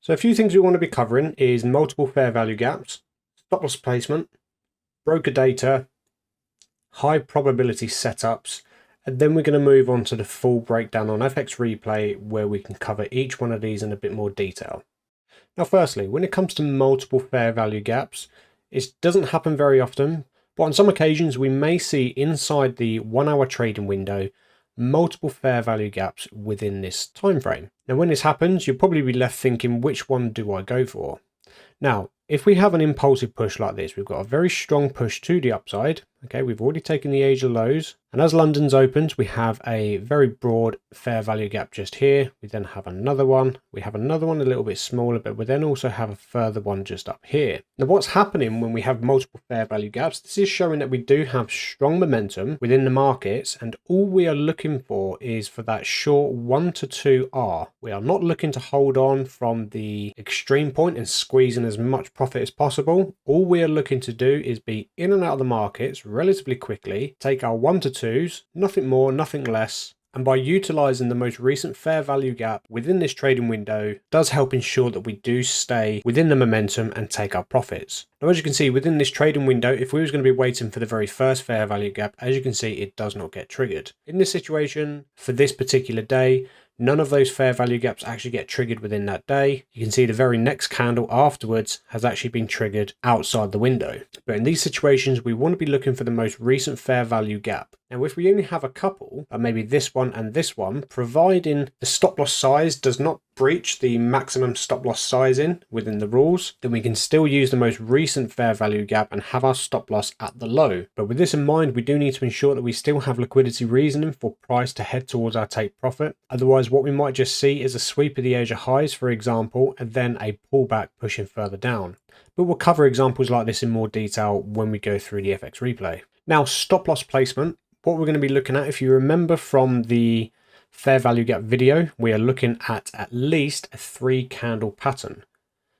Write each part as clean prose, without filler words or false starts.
So a few things we want to be covering is multiple fair value gaps, stop loss placement, broker data, high probability setups, and then we're going to move on to the full breakdown on FX Replay where we can cover each one of these in a bit more detail. Now firstly, when it comes to multiple fair value gaps, it doesn't happen very often, but on some occasions we may see inside the 1 hour trading window multiple fair value gaps within this time frame. Now when this happens, you'll probably be left thinking, which one do I go for? Now, if we have an impulsive push like this, we've got a very strong push to the upside. Okay, we've already taken the Asia lows. And as London's opened, we have a very broad fair value gap just here. We then have another one. We have another one a little bit smaller, but we then also have a further one just up here. Now, what's happening when we have multiple fair value gaps? This is showing that we do have strong momentum within the markets, and all we are looking for is for that short 1 to 2 R. We are not looking to hold on from the extreme point and squeeze in as much profit as possible. All we are looking to do is be in and out of the markets relatively quickly, take our 1 to 2s, nothing more, nothing less, and by utilizing the most recent fair value gap within this trading window does help ensure that we do stay within the momentum and take our profits. Now, as you can see within this trading window, if we was going to be waiting for the very first fair value gap, as you can see, it does not get triggered. In this situation, for this particular day, none of those fair value gaps actually get triggered within that day. You can see the very next candle afterwards has actually been triggered outside the window. But in these situations, we want to be looking for the most recent fair value gap. Now, if we only have a couple, maybe this one and this one, providing the stop loss size does not breach the maximum stop loss sizing within the rules, then we can still use the most recent fair value gap and have our stop loss at the low. But with this in mind, we do need to ensure that we still have liquidity reasoning for price to head towards our take profit. Otherwise, what we might just see is a sweep of the Asia highs, for example, and then a pullback pushing further down. But we'll cover examples like this in more detail when we go through the FX replay. Now, stop loss placement. What we're going to be looking at, if you remember from the fair value gap video, we are looking at least a 3 candle pattern.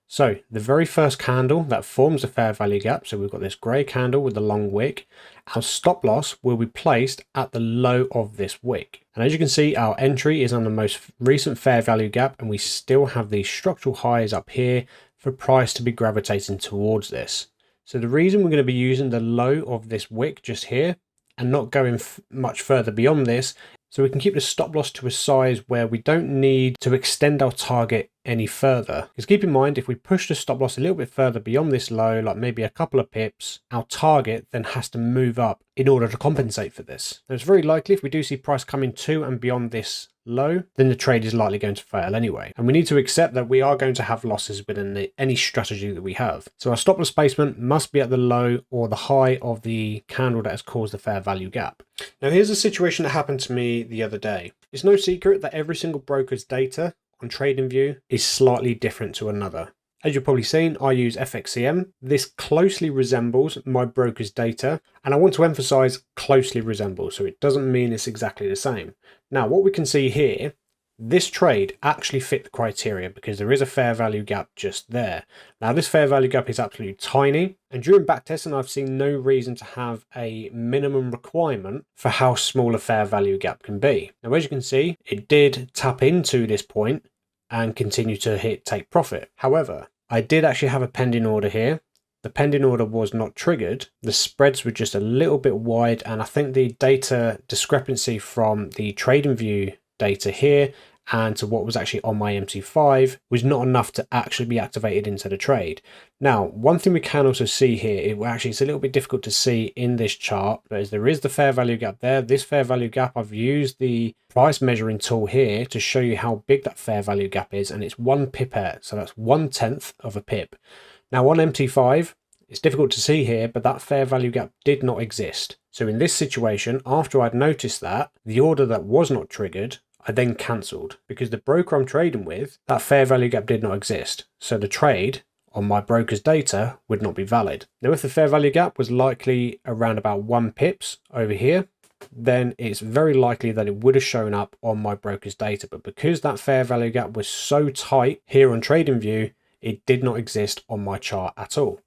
So the very first candle that forms a fair value gap, so we've got this grey candle with the long wick, our stop loss will be placed at the low of this wick. And as you can see, our entry is on the most recent fair value gap, and we still have these structural highs up here for price to be gravitating towards this. So the reason we're going to be using the low of this wick just here and not going much further beyond this, so we can keep the stop loss to a size where we don't need to extend our target any further. Because keep in mind, if we push the stop loss a little bit further beyond this low, like maybe a couple of pips, our target then has to move up in order to compensate for this. Now, it's very likely if we do see price coming to and beyond this low, then the trade is likely going to fail anyway. And we need to accept that we are going to have losses within any strategy that we have. So our stop loss placement must be at the low or the high of the candle that has caused the fair value gap. Now, here's a situation that happened to me the other day. It's no secret that every single broker's data on TradingView is slightly different to another. As you've probably seen, I use FXCM. This closely resembles my broker's data, and I want to emphasize closely resembles, so it doesn't mean it's exactly the same. Now, what we can see here, this trade actually fit the criteria because there is a fair value gap just there. Now, this fair value gap is absolutely tiny, and during backtesting, I've seen no reason to have a minimum requirement for how small a fair value gap can be. Now, as you can see, it did tap into this point and continue to hit take profit. However, I did actually have a pending order here. The pending order was not triggered. The spreads were just a little bit wide, and I think the data discrepancy from the TradingView data here and to what was actually on my MT5 was not enough to actually be activated into the trade. Now, one thing we can also see here, it's a little bit difficult to see in this chart, but as there is the fair value gap there, this fair value gap, I've used the price measuring tool here to show you how big that fair value gap is, and it's 1 pipette, so that's 1/10 of a pip. Now on MT5, it's difficult to see here, but that fair value gap did not exist. So in this situation, after I'd noticed that, the order that was not triggered, I then cancelled because the broker I'm trading with, that fair value gap did not exist. So the trade on my broker's data would not be valid. Now, if the fair value gap was likely around about 1 pips over here, then it's very likely that it would have shown up on my broker's data. But because that fair value gap was so tight here on TradingView, it did not exist on my chart at all.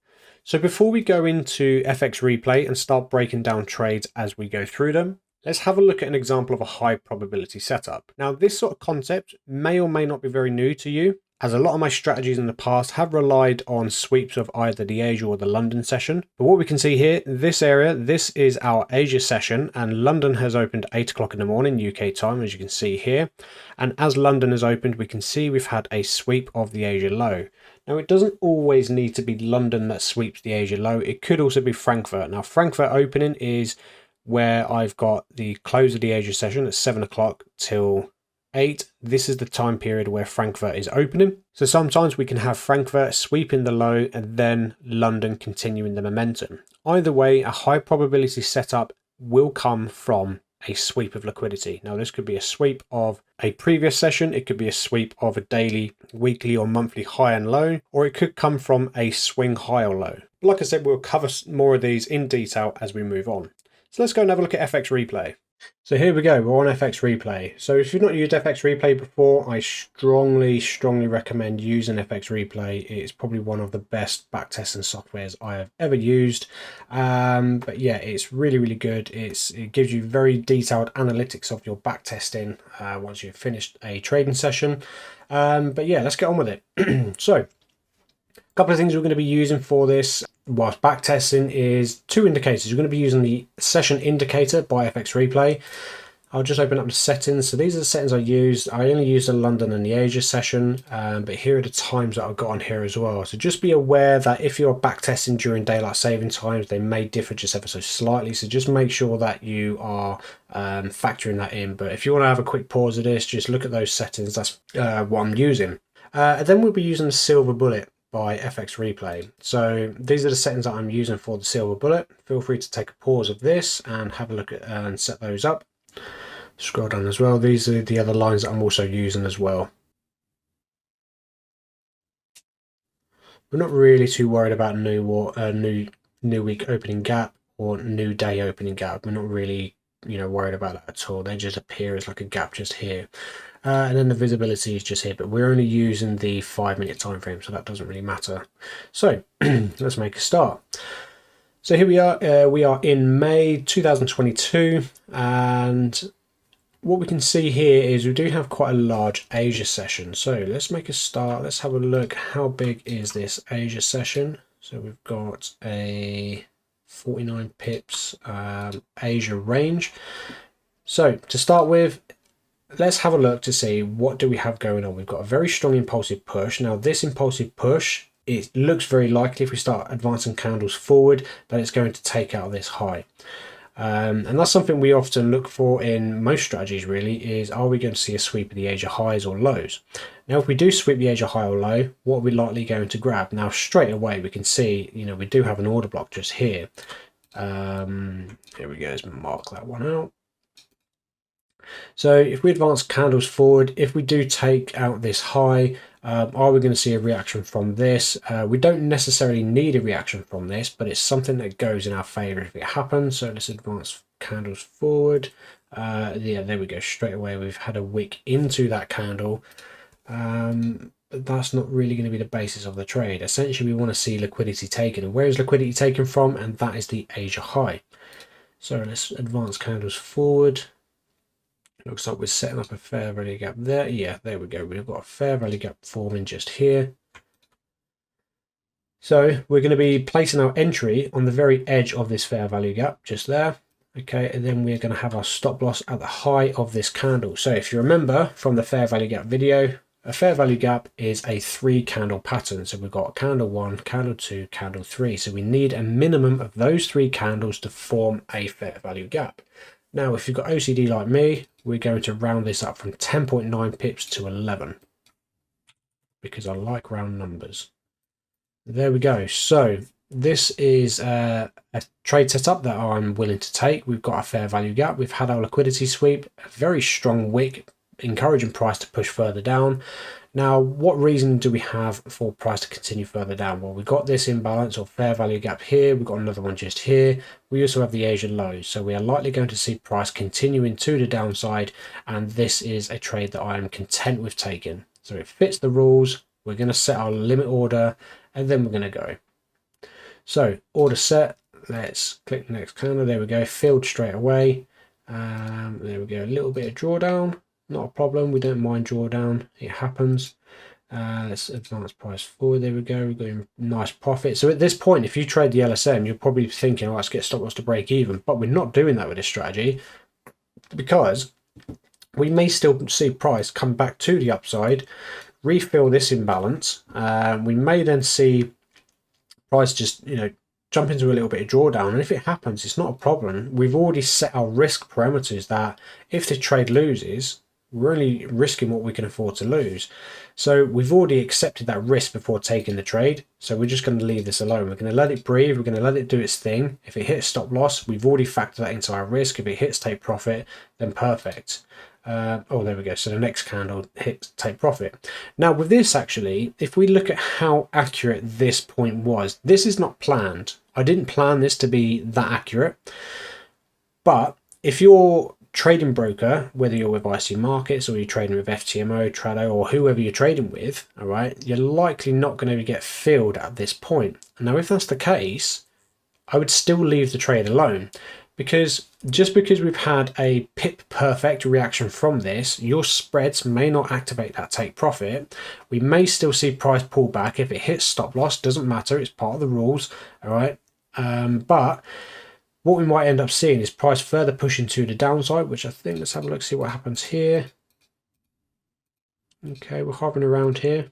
So before we go into FX replay and start breaking down trades as we go through them, let's have a look at an example of a high probability setup. Now, this sort of concept may or may not be very new to you. as a lot of my strategies in the past have relied on sweeps of either the Asia or the London session. But what we can see here, this area, this is our Asia session, and London has opened 8 o'clock in the morning UK time, as you can see here. And as London has opened, we can see we've had a sweep of the Asia low. Now, it doesn't always need to be London that sweeps the Asia low. It could also be Frankfurt. Now, Frankfurt opening is where I've got the close of the Asia session at 7 o'clock till 8. This is the time period where Frankfurt is opening. So sometimes we can have Frankfurt sweeping the low and then London continuing the momentum. Either way, a high probability setup will come from a sweep of liquidity. Now, this could be a sweep of a previous session, it could be a sweep of a daily, weekly or monthly high and low, or it could come from a swing high or low. But like I said, we'll cover more of these in detail as we move on. So let's go and have a look at FX Replay. So here we go, we're on FX Replay. So if you've not used FX Replay before, I strongly recommend using FX Replay. It's probably one of the best backtesting softwares I have ever used. But yeah, it's really good. It gives you very detailed analytics of your backtesting once you've finished a trading session. But yeah, let's get on with it. So, a couple of things we're going to be using for this whilst backtesting is 2 indicators. You're going to be using the session indicator by FX Replay. I'll just open up the settings. So these are the settings I used. I only used the London and the Asia session, but here are the times that I've got on here as well. So just be aware that if you're backtesting during daylight saving times, they may differ just ever so slightly. So just make sure that you are factoring that in. But if you want to have a quick pause of this, just look at those settings. That's what I'm using. And then we'll be using the silver bullet by FX Replay. So these are the settings that I'm using for the silver bullet. Feel free to take a pause of this and have a look at and set those up. Scroll down as well. These are the other lines that I'm also using as well. We're not really too worried about new week opening gap or new day opening gap. We're not really worried about that at all. They just appear as like a gap just here. And then the visibility is just here, but we're only using the 5-minute time frame, so that doesn't really matter. So let's make a start. So here we are in May 2022, and what we can see here is we do have quite a large Asia session. So let's make a start. Let's have a look. How big is this Asia session? So we've got a 49 pips Asia range. So to start with, let's have a look to see what do we have going on. We've got a very strong impulsive push. Now this impulsive push, it looks very likely if we start advancing candles forward that it's going to take out this high. And that's something we often look for in most strategies really, is are we going to see a sweep of the Asia highs or lows? Now if we do sweep the Asia high or low, what are we likely going to grab? Now straight away we can see, we do have an order block just here. Here we go, let's mark that one out. So if we advance candles forward, if we do take out this high, are we going to see a reaction from this? We don't necessarily need a reaction from this, but it's something that goes in our favor if it happens. So let's advance candles forward. Yeah, there we go. Straight away, we've had a wick into that candle. But that's not really going to be the basis of the trade. Essentially, we want to see liquidity taken. And where is liquidity taken from? And that is the Asia high. So let's advance candles forward. Looks like we're setting up a fair value gap there. Yeah, there we go. We've got a fair value gap forming just here. So we're going to be placing our entry on the very edge of this fair value gap, just there. Okay, and then we're going to have our stop loss at the high of this candle. So if you remember from the fair value gap video, a fair value gap is a 3 candle pattern. So we've got candle 1, candle 2, candle 3. So we need a minimum of those 3 candles to form a fair value gap. Now, if you've got OCD like me, we're going to round this up from 10.9 pips to 11 because I like round numbers. There we go. So this is a trade setup that I'm willing to take. We've got a fair value gap. We've had our liquidity sweep, a very strong wick, encouraging price to push further down. Now, what reason do we have for price to continue further down? Well, we've got this imbalance or fair value gap here. We've got another one just here. We also have the Asian lows. So we are likely going to see price continuing to the downside. And this is a trade that I am content with taking. So it fits the rules. We're going to set our limit order and then we're going to go. So order set. Let's click the next candle. There we go. Filled straight away. There we go. A little bit of drawdown. Not a problem. We don't mind drawdown. It happens. Let's advance price forward. There we go. We're going nice profit. So at this point, if you trade the LSM, you're probably thinking, oh, let's get stop loss to break even. But we're not doing that with this strategy, because we may still see price come back to the upside, refill this imbalance. We may then see price just, jump into a little bit of drawdown. And if it happens, it's not a problem. We've already set our risk parameters that if the trade loses, we're only risking what we can afford to lose. So we've already accepted that risk before taking the trade. So we're just going to leave this alone. We're going to let it breathe. We're going to let it do its thing. If it hits stop loss, we've already factored that into our risk. If it hits take profit, then perfect. Oh, there we go. So the next candle hits take profit. Now with this, actually, if we look at how accurate this point was, this is not planned. I didn't plan this to be that accurate. But if you're trading broker, whether you're with IC Markets or you're trading with FTMO, Trado, or whoever you're trading with, all right, you're likely not going to get filled at this point. Now, if that's the case, I would still leave the trade alone, because just because we've had a pip perfect reaction from this, your spreads may not activate that take profit. We may still see price pull back. If it hits stop loss, doesn't matter, it's part of the rules, all right. But what we might end up seeing is price further pushing to the downside, which I think, let's have a look, see what happens here. Okay, we're hovering around here.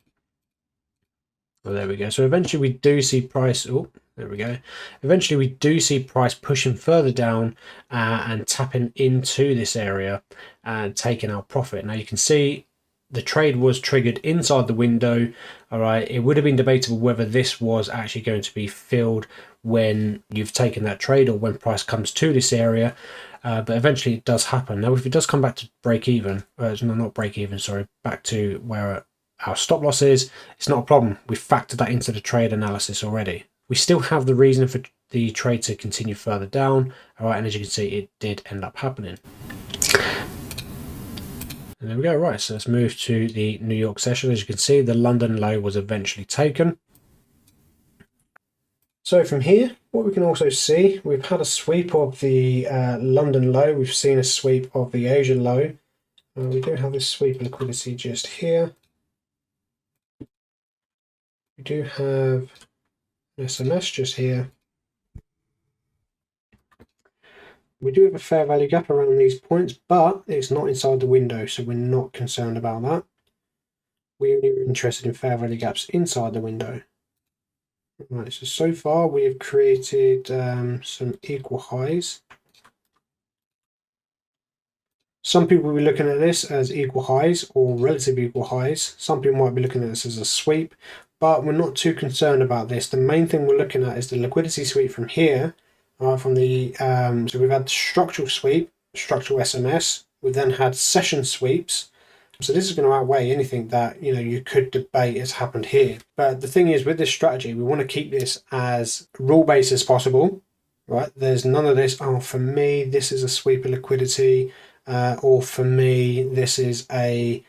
Oh, there we go. So eventually we do see price, oh, there we go. Eventually we do see price pushing further down and tapping into this area and taking our profit. Now you can see the trade was triggered inside the window. All right, it would have been debatable whether this was actually going to be filled when you've taken that trade or when price comes to this area, but eventually it does happen. Now if it does come back to break even, not break even, sorry, back to where our stop loss is, it's not a problem. We've factored that into the trade analysis already. We still have the reason for the trade to continue further down, all right, and as you can see, it did end up happening. And there we go. Right, so let's move to the New York session. As you can see, the London low was eventually taken. So from here, what we can also see, we've had a sweep of the London low. We've seen a sweep of the Asia low. We do have this sweep of liquidity just here. We do have an SMS just here. We do have a fair value gap around these points, but it's not inside the window, so we're not concerned about that. We only are interested in fair value gaps inside the window. Right, so far we have created some equal highs. Some people will be looking at this as equal highs or relative equal highs. Some people might be looking at this as a sweep, but we're not too concerned about this. The main thing we're looking at is the liquidity sweep from here. From the so we've had structural sweep, structural SMS. We've then had session sweeps. So this is going to outweigh anything that you could debate has happened here. But the thing is, with this strategy, we want to keep this as rule-based as possible, right? There's none of this, oh, for me, this is a sweep of liquidity, or for me, this is a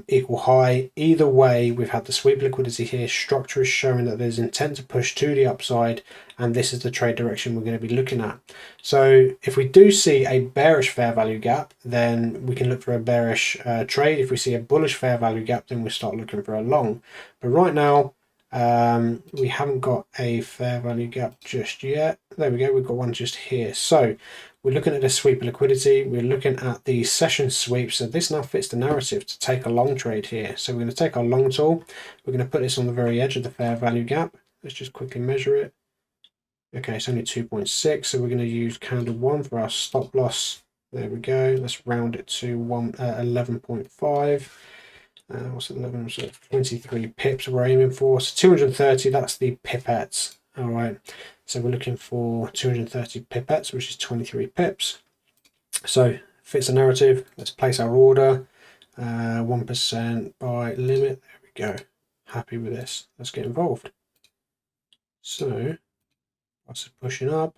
equal high. Either way, we've had the sweep liquidity here. Structure is showing that there's intent to push to the upside, and this is the trade direction we're going to be looking at. So if we do see a bearish fair value gap, then we can look for a bearish trade. If we see a bullish fair value gap, then we start looking for a long. But right now, we haven't got a fair value gap just yet. There we go, we've got one just here. So we're looking at a sweep of liquidity. We're looking at the session sweep. So this now fits the narrative to take a long trade here. So we're going to take our long tool. We're going to put this on the very edge of the fair value gap. Let's just quickly measure it. Okay, it's only 2.6. So we're going to use candle 1 for our stop loss. There we go. Let's round it to 11.5. What's 11? So 23 pips we're aiming for. So 230, that's the pipettes. All right. So we're looking for 230 pipettes, which is 23 pips. So fits the narrative. Let's place our order. 1% buy limit. There we go. Happy with this. Let's get involved. So that's pushing up.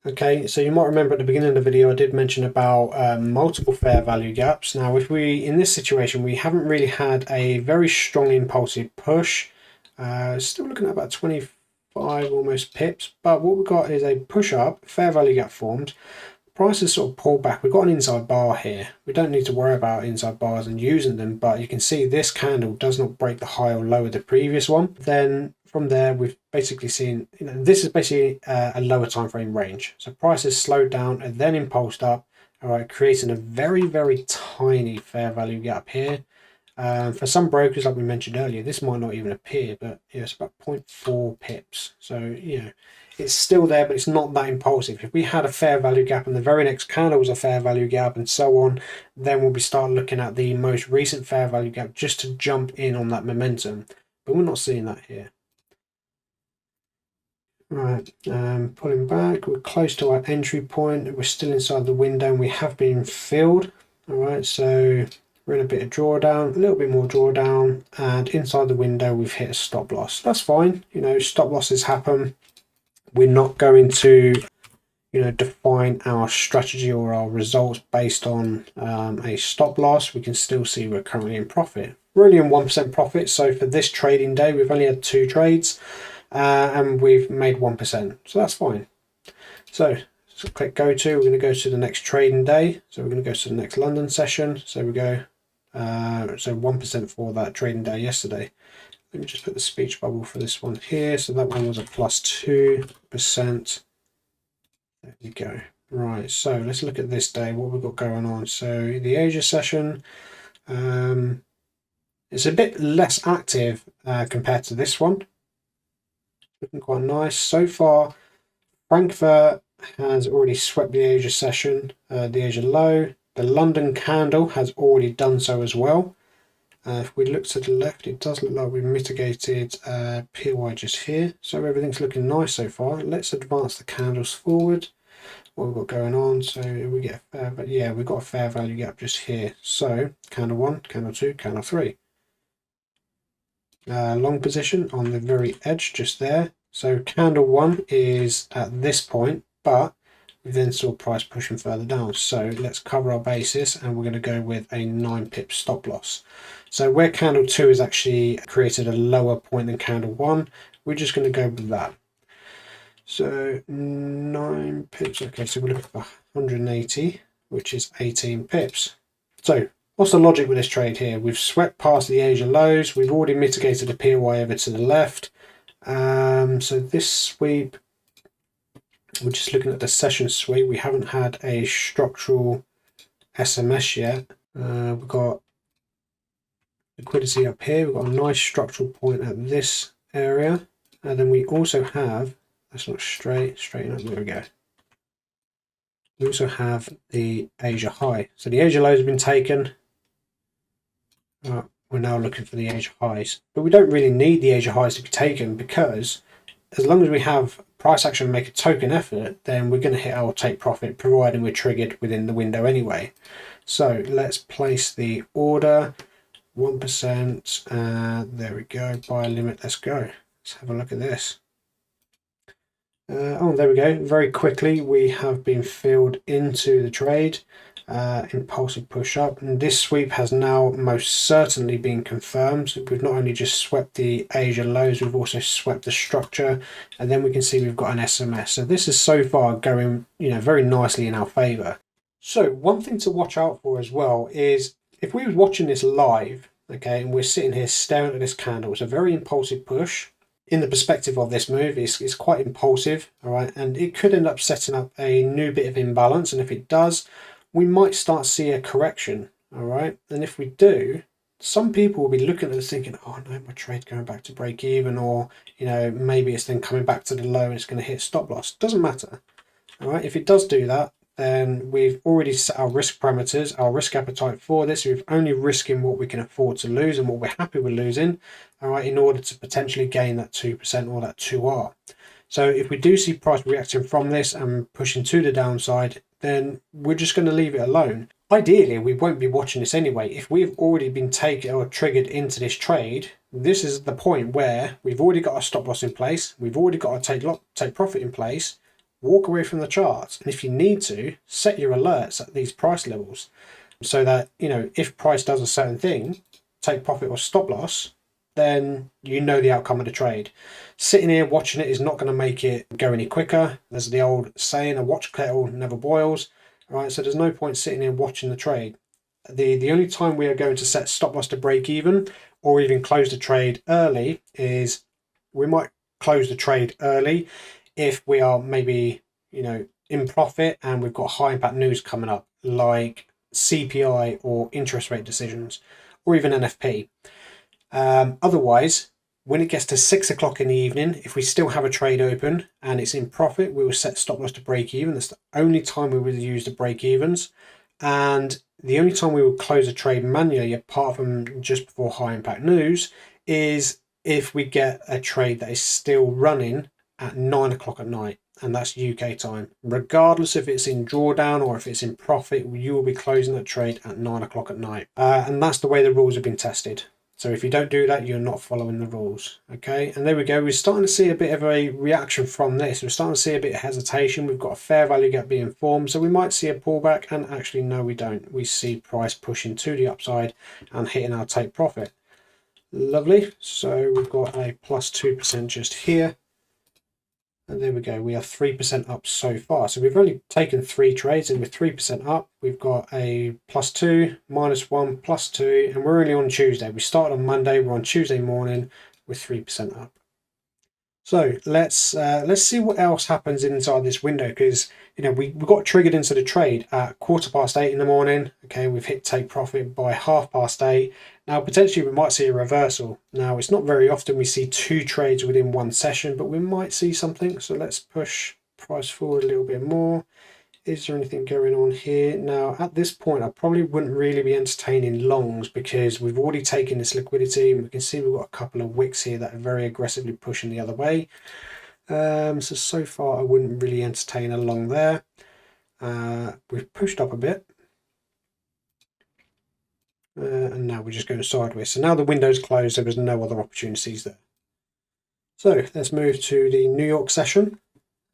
Okay, so you might remember at the beginning of the video I did mention about multiple fair value gaps. Now, if we, in this situation, we haven't really had a very strong impulsive push. Still looking at about 25 almost pips, but what we've got is a push up, fair value gap formed. price has sort of pulled back. We've got an inside bar here. We don't need to worry about inside bars and using them, but you can see this candle does not break the high or low of the previous one. Then from there, we've basically seen, this is basically a lower time frame range. So price has slowed down and then impulsed up, all right, creating a very, very tiny fair value gap here. For some brokers, like we mentioned earlier, this might not even appear, but it's about 0.4 pips. So, it's still there, but it's not that impulsive. If we had a fair value gap and the very next candle was a fair value gap and so on, then we'll be start looking at the most recent fair value gap just to jump in on that momentum. But we're not seeing that here. Right, pulling back, we're close to our entry point. We're still inside the window and we have been filled. All right, so we're in a bit of drawdown, a little bit more drawdown, and inside the window we've hit a stop loss. That's fine, stop losses happen. We're not going to, define our strategy or our results based on a stop loss. We can still see we're currently in profit. We're only in 1% profit, so for this trading day, we've only had 2 trades, and we've made 1%, so that's fine. So click go to, we're going to go to the next trading day, so we're going to go to the next London session, so we go, so 1% for that trading day yesterday. Let me just put the speech bubble for this one here. So that one was a plus 2%. There we go. Right, so let's look at this day, what we've got going on. So the Asia session, it's a bit less active compared to this one. Looking quite nice. So far, Frankfurt has already swept the Asia session, the Asia low. The London candle has already done so as well. If we look to the left, it does look like we've mitigated PY just here. So everything's looking nice so far. Let's advance the candles forward. What we've got going on. So we get we've got a fair value gap just here. So candle 1, candle 2, candle 3. Long position on the very edge just there. So candle 1 is at this point, but we then saw price pushing further down. So let's cover our basis and we're going to go with a 9 pip stop loss. So where candle 2 has actually created a lower point than candle 1, we're just going to go with that. So 9 pips. Okay, so we're looking for 180, which is 18 pips. So what's the logic with this trade here? We've swept past the Asia lows. We've already mitigated a PY over to the left. So this sweep, we're just looking at the session sweep. We haven't had a structural SMS yet. We've got liquidity up here. We've got a nice structural point at this area. And then we also have, that's not straighten up, there we go. We also have the Asia high. So the Asia lows have been taken. We're now looking for the Asia highs. But we don't really need the Asia highs to be taken because as long as we have price action make a token effort, then we're going to hit our take profit, providing we're triggered within the window anyway. So let's place the order, 1%, there we go, buy limit, let's go. Let's have a look at this. Oh, there we go. Very quickly, we have been filled into the trade. Impulsive push up, and this sweep has now most certainly been confirmed. So we've not only just swept the Asia lows, we've also swept the structure, and then we can see we've got an SMS. So this is so far going, very nicely in our favor. So one thing to watch out for as well is if we were watching this live, okay, and we're sitting here staring at this candle, it's a very impulsive push. In the perspective of this move, it's quite impulsive, all right, and it could end up setting up a new bit of imbalance, and if it does, we might start to see a correction, all right, and if we do, some people will be looking at this thinking, oh no, my trade's going back to break even, or maybe it's then coming back to the low and it's going to hit stop loss. Doesn't matter, all right. If it does do that, then we've already set our risk parameters, our risk appetite for this. We're only risking what we can afford to lose and what we're happy with losing, all right, in order to potentially gain that 2% or that 2R. So if we do see price reacting from this and pushing to the downside, then we're just going to leave it alone. Ideally, we won't be watching this anyway. If we've already been taken or triggered into this trade, this is the point where we've already got a stop loss in place. We've already got a take profit in place. Walk away from the charts, and if you need to, set your alerts at these price levels so that if price does a certain thing, take profit or stop loss, then you know the outcome of the trade. Sitting here watching it is not going to make it go any quicker. There's the old saying, a watch kettle never boils. All right, so there's no point sitting here watching the trade. The only time we are going to set stop loss to break even or even close the trade early is we might close the trade early if we are maybe, you know, in profit and we've got high impact news coming up like CPI or interest rate decisions or even NFP. Otherwise, when it gets to 6 o'clock in the evening, if we still have a trade open and it's in profit, we will set stop loss to break even. That's the only time we will use the break evens. And the only time we will close a trade manually, apart from just before high impact news, is if we get a trade that is still running at 9 o'clock at night. And that's UK time. Regardless if it's in drawdown or if it's in profit, you will be closing that trade at 9 o'clock at night. And that's the way the rules have been tested. So if you don't do that, you're not following the rules. Okay, and there we go. We're starting to see a bit of a reaction from this. We're starting to see a bit of hesitation. We've got a fair value gap being formed. So we might see a pullback, and actually, no, we don't. We see price pushing to the upside and hitting our take profit. Lovely. So we've got a plus 2% just here. And there we go. We are 3% up so far. So we've only taken 3 trades and we're 3% up. We've got a plus 2, minus 1, plus 2, and we're only on Tuesday. We started on Monday. We're on Tuesday morning. We're 3% up. So let's see what else happens inside this window, because you know we got triggered into the trade at 8:15 in the morning. Okay, we've hit take profit by 8:30. Now potentially we might see a reversal. Now it's not very often we see 2 trades within one session, but we might see something. So let's push price forward a little bit more. Is there anything going on here? Now, at this point, I probably wouldn't really be entertaining longs because we've already taken this liquidity and we can see we've got a couple of wicks here that are very aggressively pushing the other way. So far, I wouldn't really entertain a long there. We've pushed up a bit. And now we're just going sideways. So now the window's closed, there was no other opportunities there. So let's move to the New York session.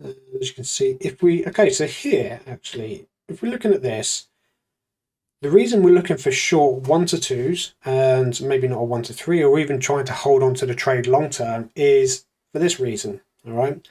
As you can see, so here actually, if we're looking at this, the reason we're looking for short 1 to 2s and maybe not a 1 to 3 or even trying to hold on to the trade long term is for this reason. All right,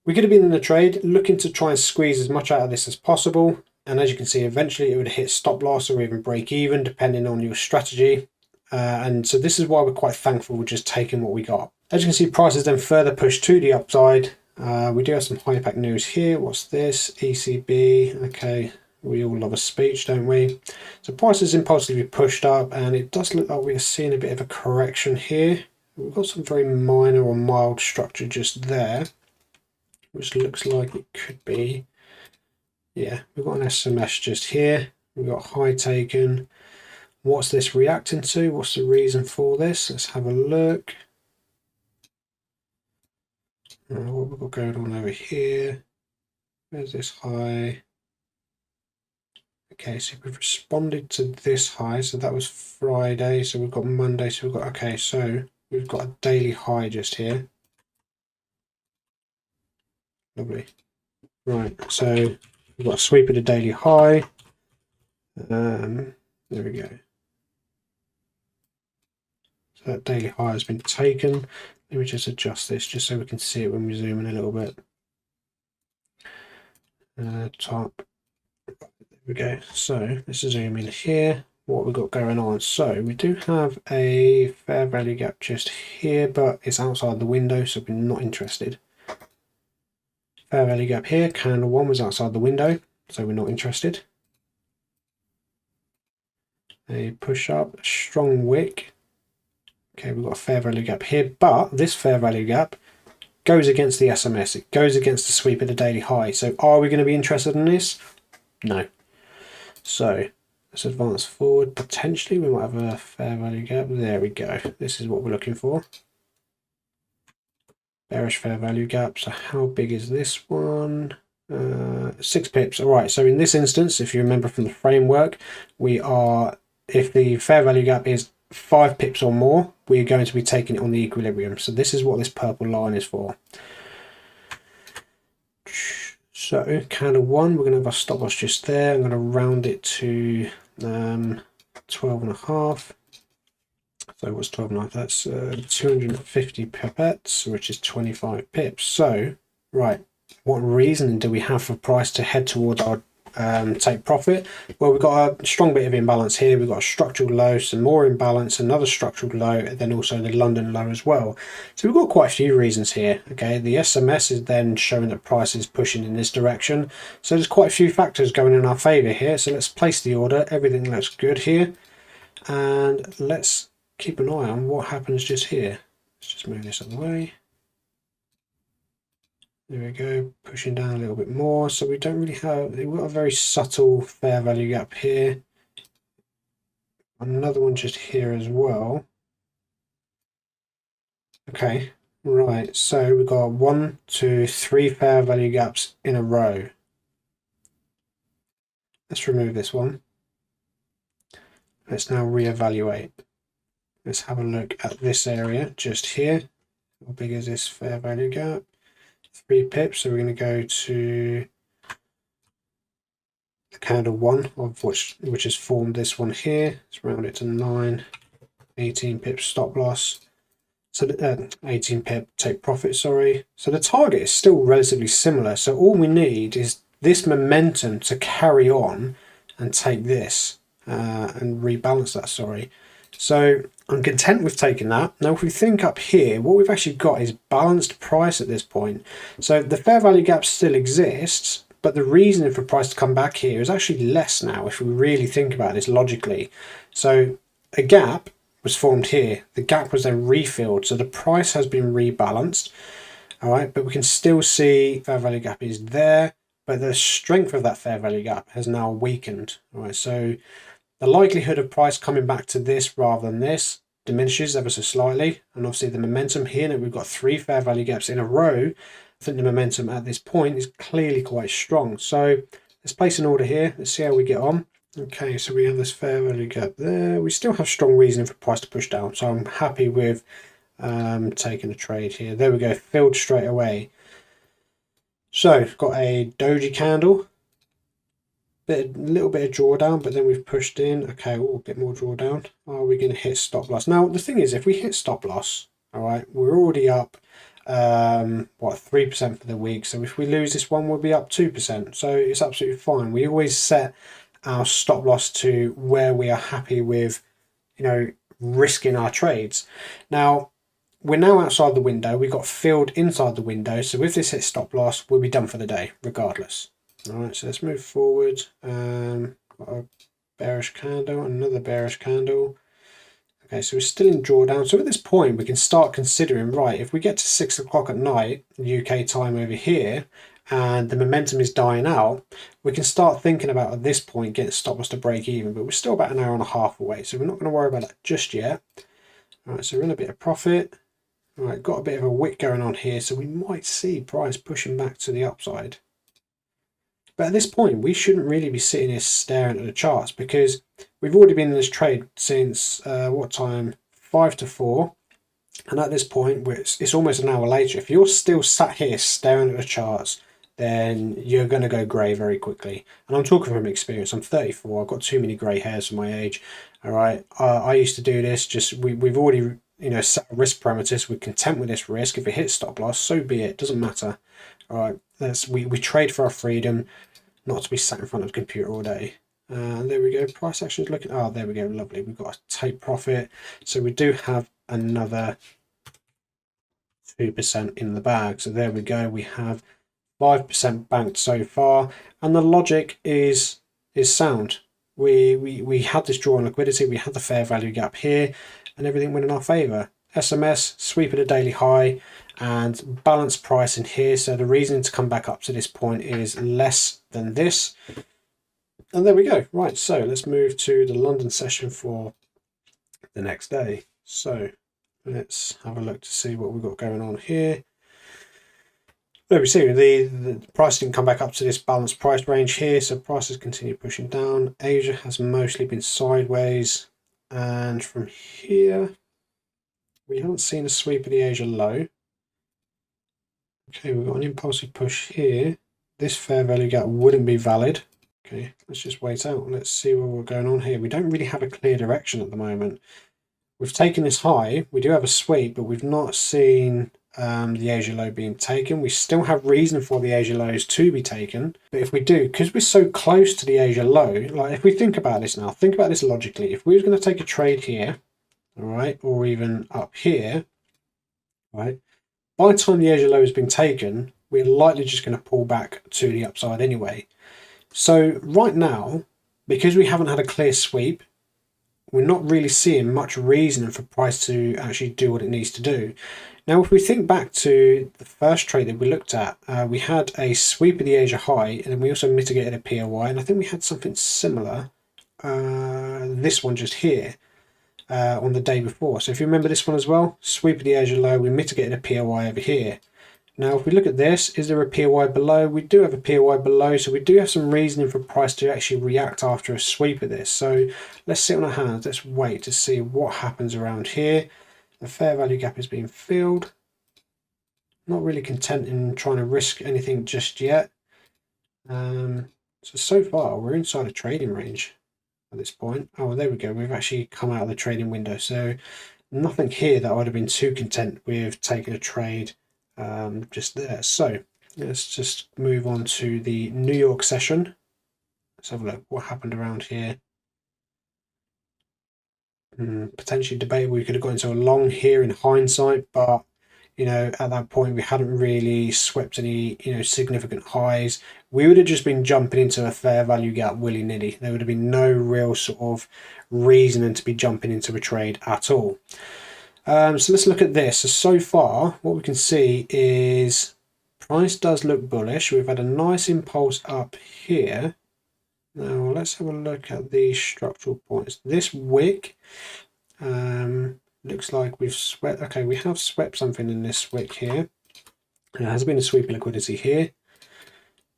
we could have been in the trade looking to try and squeeze as much out of this as possible, and as you can see, eventually it would hit stop loss or even break even depending on your strategy. And so this is why we're quite thankful we're just taking what we got. As you can see, prices then further pushed to the upside. We do have some high impact news here. What's this? ECB. Okay, we all love a speech, don't we? So prices impulsively pushed up, and it does look like we're seeing a bit of a correction here. We've got some very minor or mild structure just there, which looks like it could be. Yeah, we've got an SMS just here. We've got high taken. What's this reacting to? What's the reason for this? Let's have a look. What we've got going on over here. Where's this high? Okay, so we've responded to this high. So that was Friday. So we've got Monday. So we've got, okay, so we've got a daily high just here. Lovely. Right, so we've got a sweep of the daily high. There we go. So that daily high has been taken. Let me just adjust this just so we can see it when we zoom in a little bit. Top. There we go. So let's zoom in here. What we've got going on. So we do have a fair value gap just here, but it's outside the window, so we're not interested. Fair value gap here. Candle 1 was outside the window, so we're not interested. A push up, a strong wick. Okay, we've got a fair value gap here, but this fair value gap goes against the SMS. It goes against the sweep of the daily high. So are we going to be interested in this? No. So let's advance forward. Potentially we might have a fair value gap. There we go. This is what we're looking for. Bearish fair value gap. So how big is this one? 6 pips. All right. So in this instance, if you remember from the framework, if the fair value gap is 5 pips or more, we're going to be taking it on the equilibrium. So this is what this purple line is for. So candle 1, we're going to have a stop loss just there. I'm going to round it to 12.5. So what's 12.5? That's 250 pipettes, which is 25 pips. So right, what reason do we have for price to head towards our take profit? Well, we've got a strong bit of imbalance here. We've got a structural low, some more imbalance, another structural low, and then also the London low as well. So we've got quite a few reasons here. Okay, the SMS is then showing that price is pushing in this direction. So there's quite a few factors going in our favor here. So let's place the order. Everything looks good here, and let's keep an eye on what happens just here. Let's just move this out of the way. There we go, pushing down a little bit more. So we don't really have, we've got a very subtle fair value gap here. Another one just here as well. Okay, right, so we've got 1, 2, 3 fair value gaps in a row. Let's remove this one. Let's now reevaluate. Let's have a look at this area just here. How big is this fair value gap? 3 pips, so we're going to go to the candle 1 of which has formed this one here. Let's round it to 9, 18 pips stop loss. So 18 pip take profit, sorry. So the target is still relatively similar. So all we need is this momentum to carry on and take this and rebalance that, sorry. So I'm content with taking that. Now if we think up here, what we've actually got is balanced price at this point. So the fair value gap still exists, but the reason for price to come back here is actually less now if we really think about this logically. So a gap was formed here. The gap was then refilled, so the price has been rebalanced. All right, but we can still see fair value gap is there, but the strength of that fair value gap has now weakened. All right, so the likelihood of price coming back to this rather than this diminishes ever so slightly. And obviously the momentum here, that we've got 3 fair value gaps in a row, I think the momentum at this point is clearly quite strong. So let's place an order here. Let's see how we get on. Okay, so we have this fair value gap there. We still have strong reasoning for price to push down. So I'm happy with taking a trade here. There we go, filled straight away. So got a doji candle. A little bit of drawdown, but then we've pushed in. Okay, a bit more drawdown. Are we going to hit stop loss? Now, the thing is, if we hit stop loss, all right, we're already up, 3% for the week. So if we lose this one, we'll be up 2%. So it's absolutely fine. We always set our stop loss to where we are happy with, risking our trades. Now, we're now outside the window. We've got filled inside the window. So if this hits stop loss, we'll be done for the day, regardless. All right, so let's move forward. Got a bearish candle, another bearish candle. Okay, so we're still in drawdown. So at this point, we can start considering, right, if we get to 6 o'clock at night, UK time over here, and the momentum is dying out, we can start thinking about at this point getting stop loss to break even, but we're still about an hour and a half away, so we're not going to worry about that just yet. All right, so we're in a bit of profit. All right, got a bit of a wick going on here, so we might see price pushing back to the upside. But at this point, we shouldn't really be sitting here staring at the charts, because we've already been in this trade since, what time? 5 to 4. And at this point, it's almost an hour later. If you're still sat here staring at the charts, then you're going to go grey very quickly. And I'm talking from experience. I'm 34. I've got too many grey hairs for my age. All right. I used to do this. We've already set risk parameters. We're content with this risk. If it hits stop loss, so be it. Doesn't matter. All right. We trade for our freedom, not to be sat in front of a computer all day. There we go. Price action is looking. Oh, there we go. Lovely. We've got a take profit. So we do have another 2% in the bag. So there we go. We have 5% banked so far, and the logic is sound. We had this draw on liquidity. We had the fair value gap here, and everything went in our favor. SMS sweep at a daily high and balanced price in here. So the reason to come back up to this point is less than this. And there we go. Right, so let's move to the London session for the next day. So let's have a look to see what we've got going on here. There we see the price didn't come back up to this balanced price range here, so prices continue pushing down. Asia has mostly been sideways, and from here we haven't seen a sweep of the Asia low. Okay, we've got an impulsive push here. This fair value gap wouldn't be valid. Okay, let's just wait out. Let's see what we're going on here. We don't really have a clear direction at the moment. We've taken this high. We do have a sweep, but we've not seen the Asia low being taken. We still have reason for the Asia lows to be taken, but if we do, because we're so close to the Asia low, like if we think about this now, think about this logically. If we were going to take a trade here, all right, or even up here, right, by the time the Asia low has been taken, we're likely just going to pull back to the upside anyway. So right now, because we haven't had a clear sweep, we're not really seeing much reason for price to actually do what it needs to do. Now, if we think back to the first trade that we looked at, we had a sweep of the Asia high, and then we also mitigated a POI, and I think we had something similar, this one just here, on the day before. So if you remember this one as well, sweep of the Asia low, we mitigated a POI over here. Now, if we look at this, is there a POI below? We do have a POI below, so we do have some reasoning for price to actually react after a sweep of this. So let's sit on our hands. Let's wait to see what happens around here. The fair value gap is being filled. Not really content in trying to risk anything just yet. So far, we're inside a trading range at this point. Oh, there we go. We've actually come out of the trading window. So nothing here that I would have been too content with taking a trade just there. So let's just move on to the New York session. Let's have a look what happened around here. Potentially debatable. We could have got into a long here in hindsight, but you know, at that point we hadn't really swept any, you know, significant highs. We would have just been jumping into a fair value gap willy-nilly. There would have been no real sort of reasoning to be jumping into a trade at all. So let's look at this. So far, what we can see is price does look bullish. We've had a nice impulse up here. Now let's have a look at the structural points. This wick looks like we've swept. Okay, we have swept something in this wick here. There has been a sweep of liquidity here.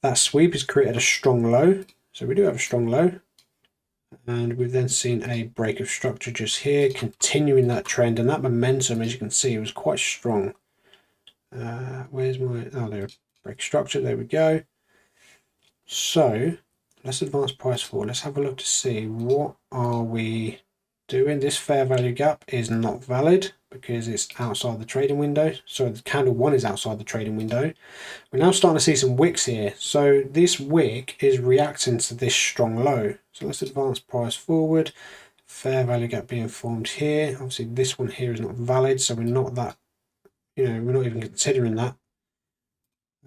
That sweep has created a strong low. So we do have a strong low. And we've then seen a break of structure just here, continuing that trend, and that momentum, as you can see, was quite strong. Where's my, oh, there, break structure, there we go. So let's advance price forward. Let's have a look to see what are we doing. This fair value gap is not valid because it's outside the trading window. So the candle one is outside the trading window. We're now starting to see some wicks here. So this wick is reacting to this strong low. So let's advance price forward. Fair value gap being formed here. Obviously this one here is not valid, so we're not that, you know, we're not even considering that.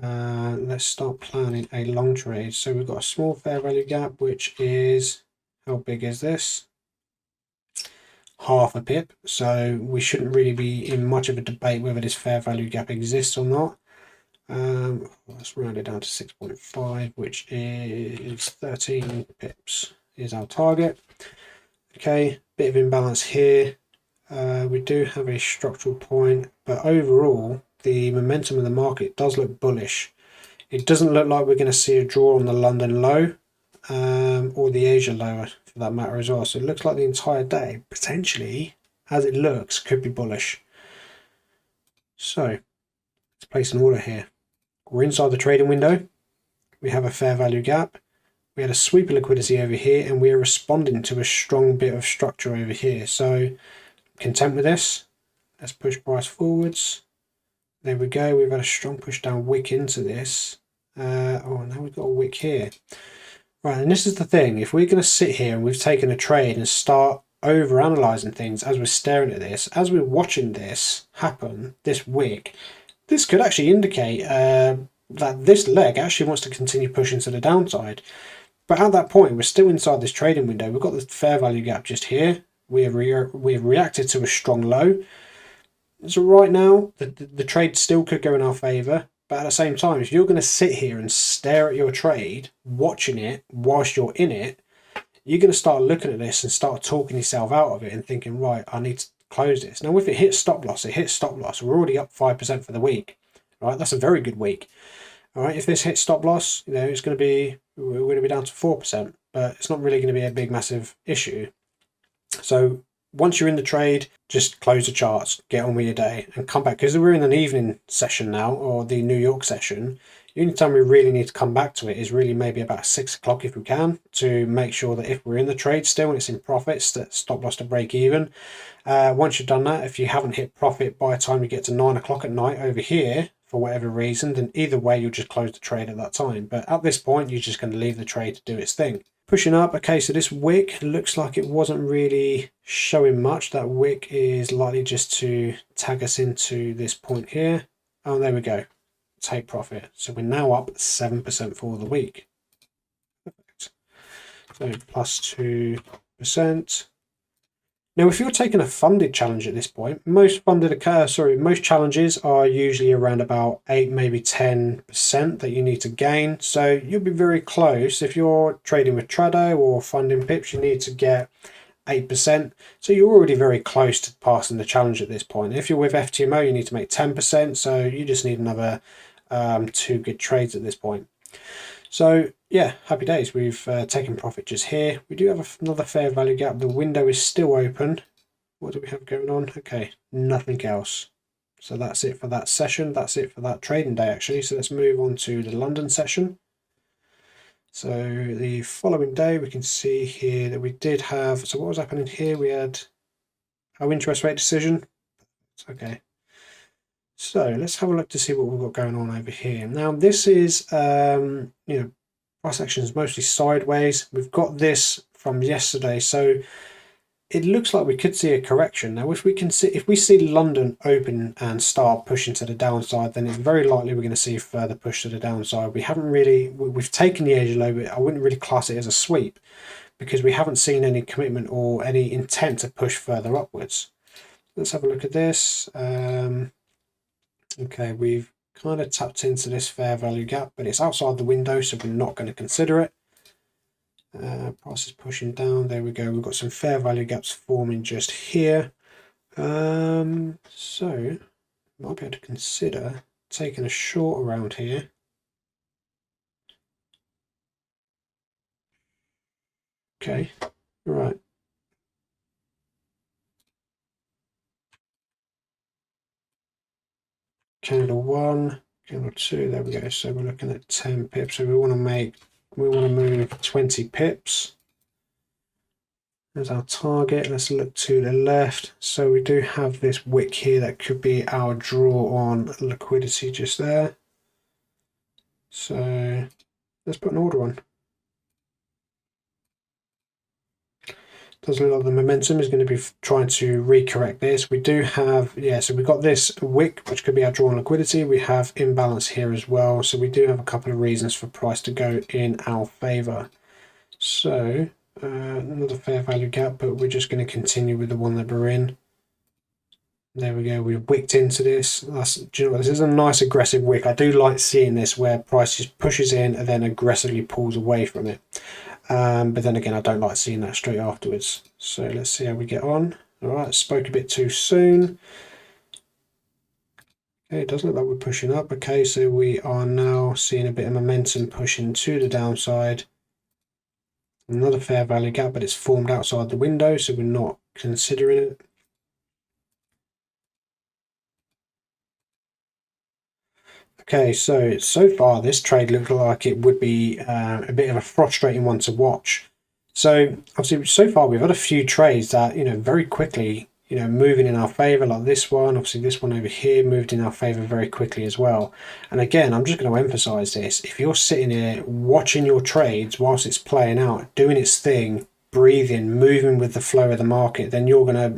Let's start planning a long trade. So we've got a small fair value gap, which is, how big is this? Half a pip. So we shouldn't really be in much of a debate whether this fair value gap exists or not. Let's round it down to 6.5, which is 13 pips is our target. Okay, bit of imbalance here. We do have a structural point, but overall the momentum of the market does look bullish. It doesn't look like we're going to see a draw on the London low or the Asia low for that matter as well. So it looks like the entire day potentially, as it looks, could be bullish. So let's place an order here. We're inside the trading window. We have a fair value gap. We had a sweep of liquidity over here, and we are responding to a strong bit of structure over here. So content with this. Let's push price forwards. There we go. We've had a strong push down wick into this. Oh, now we've got a wick here. Right, and this is the thing. If we're going to sit here and we've taken a trade and start over analyzing things as we're staring at this, as we're watching this happen, this wick, this could actually indicate that this leg actually wants to continue pushing to the downside. But at that point, we're still inside this trading window. We've got the fair value gap just here. We have reacted to a strong low. So right now, the trade still could go in our favour. But at the same time, if you're going to sit here and stare at your trade, watching it whilst you're in it, you're going to start looking at this and start talking yourself out of it and thinking, right, I need to close this. Now, if it hits stop loss, it hits stop loss. We're already up 5% for the week. Right, that's a very good week. All right, if this hits stop loss, you know, it's going to be, we're going to be down to 4%, but it's not really going to be a big, massive issue. So once you're in the trade, just close the charts, get on with your day, and come back. Because we're in an evening session now, or the New York session. The only time we really need to come back to it is really maybe about 6 o'clock if we can, to make sure that if we're in the trade still and it's in profits, that stop loss to break even. Once you've done that, if you haven't hit profit by the time you get to 9 o'clock at night over here, for whatever reason, then either way you'll just close the trade at that time. But at this point, you're just going to leave the trade to do its thing. Pushing up, okay, so this wick looks like it wasn't really showing much. That wick is likely just to tag us into this point here. Oh, there we go. Take profit. So we're now up 7% for the week. Perfect. So plus 2%. Now, if you're taking a funded challenge at this point, most challenges are usually around about 8, maybe 10% that you need to gain. So you'll be very close. If you're trading with Trado or funding pips, you need to get 8%. So you're already very close to passing the challenge at this point. If you're with FTMO, you need to make 10%. So you just need another 2 good trades at this point. So yeah, happy days. We've taken profit just here. We do have another fair value gap. The window is still open. What do we have going on? Okay, nothing else. So that's it for that session. That's it for that trading day, actually. So let's move on to the London session. So the following day, we can see here that we did have, so what was happening here? We had our interest rate decision. Okay. So let's have a look to see what we've got going on over here. Now this is, price action is mostly sideways. We've got this from yesterday, so it looks like we could see a correction. Now, if we see London open and start pushing to the downside, then it's very likely we're going to see a further push to the downside. We've taken the edge low, but I wouldn't really class it as a sweep because we haven't seen any commitment or any intent to push further upwards. Let's have a look at this. Okay, we've kind of tapped into this fair value gap, but it's outside the window, so we're not going to consider it. Price is pushing down. There we go. We've got some fair value gaps forming just here. So might be able to consider taking a short around here. Okay, right. Candle 1, candle 2, there we go. So we're looking at 10 pips. So we want to move 20 pips. There's our target. Let's look to the left. So we do have this wick here that could be our draw on liquidity just there. So let's put an order on. Does look like the momentum is going to be trying to recorrect this. We do have, so we've got this wick, which could be our draw on liquidity. We have imbalance here as well. So we do have a couple of reasons for price to go in our favor. So another fair value gap, but we're just going to continue with the one that we're in. There we go. We've wicked into this. Do you know what? This is a nice aggressive wick. I do like seeing this where price just pushes in and then aggressively pulls away from it. But then again, I don't like seeing that straight afterwards. So let's see how we get on. All right, spoke a bit too soon. Okay, it does look like we're pushing up. Okay, so we are now seeing a bit of momentum pushing to the downside. Another fair value gap, but it's formed outside the window, so we're not considering it. Okay, so far this trade looked like it would be a bit of a frustrating one to watch. So obviously so far we've had a few trades that, very quickly, moving in our favor, like this one. Obviously this one over here moved in our favor very quickly as well. And again, I'm just going to emphasize this. If you're sitting here watching your trades whilst it's playing out, doing its thing, breathing, moving with the flow of the market, then you're gonna